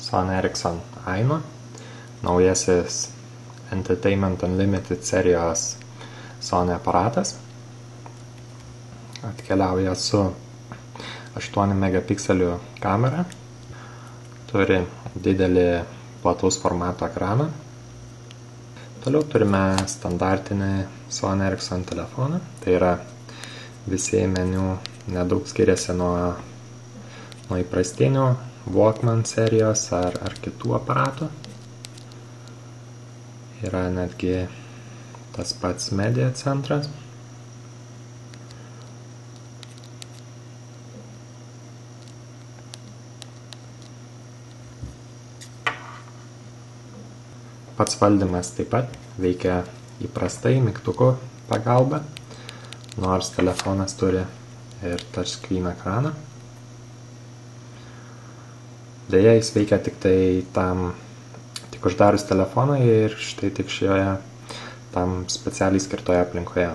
Sony Ericsson Aino, naujasis Entertainment Unlimited serijos Sony aparatas. Atkeliauja su 8 megapikselių kamera, turi didelį plataus formato ekraną. Toliau turime standartinį Sony Ericsson telefoną, tai yra visi meniu nedaug skiriasi nuo įprastinių Walkman serijos ar kitų aparatų. Yra netgi tas pats media centras. Pats valdymas taip pat veikia įprastai mygtukų pagalba, nors telefonas turi ir touchscreen ekraną. Deja, jis veikia tik uždarius telefoną ir štai tik šioje tam specialiai skirtoje aplinkoje.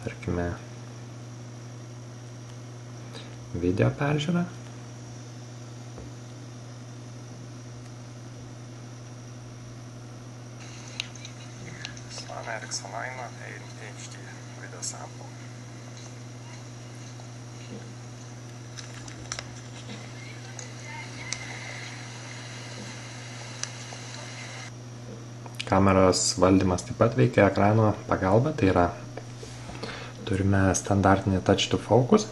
Tarkime, video peržiūra. Sony Ericsson Aino HD video sample. Kameros valdymas taip pat veikia ekrano pagalba, tai yra turime standartinį touch to focus.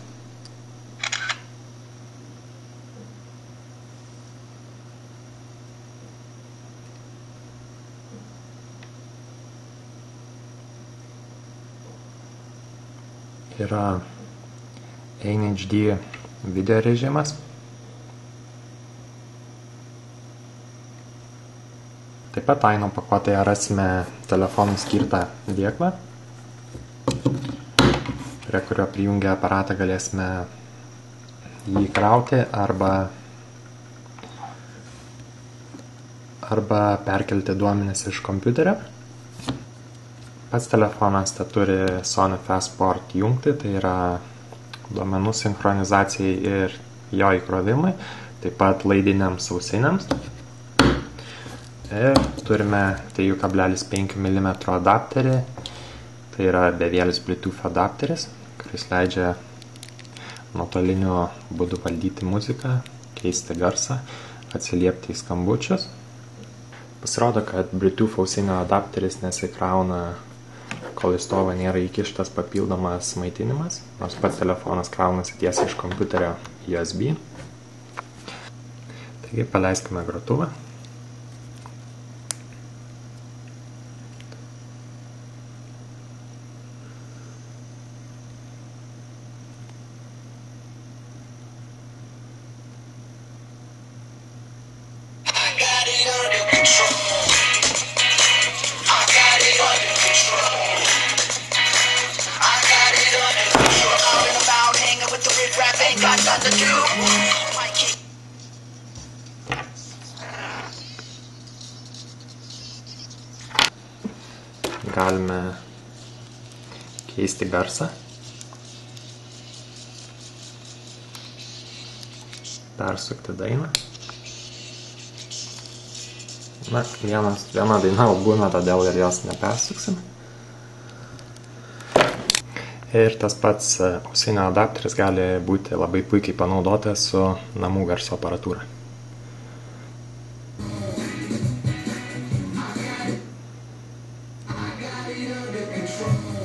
Yra HD video režimas. Taip pat Aino pakuotėje rasime telefonų skirtą dėklą, prie kurio prijungę aparatą galėsime jį įkrauti arba perkelti duomenis iš kompiuterio. Pats telefonas turi Sony Passport jungtį, tai yra duomenų sinchronizacijai ir jo įkrovimui, taip pat laidiniams ausiniams. Ir turime 3,5 mm adapterį, tai yra bevėlis Bluetooth adapteris, kuris leidžia nuotoliniu būdu valdyti muziką, keisti garsą, atsiliepti į skambučius. Pasirodo, kad Bluetooth ausinio adapteris nesikrauna, kol į stovą nėra įkištas papildomas maitinimas, nors pats telefonas kraunasi tiesiai iš kompiuterio USB. Taigi paleiskime grotuvą. Galime keisti garsą. Persukti dainą. Na, viena daina būna, todėl ir jos nepersuksim. Ir tas pats ausinio adapteris gali būti labai puikiai panaudotas su namų garso aparatūra. I got it under control.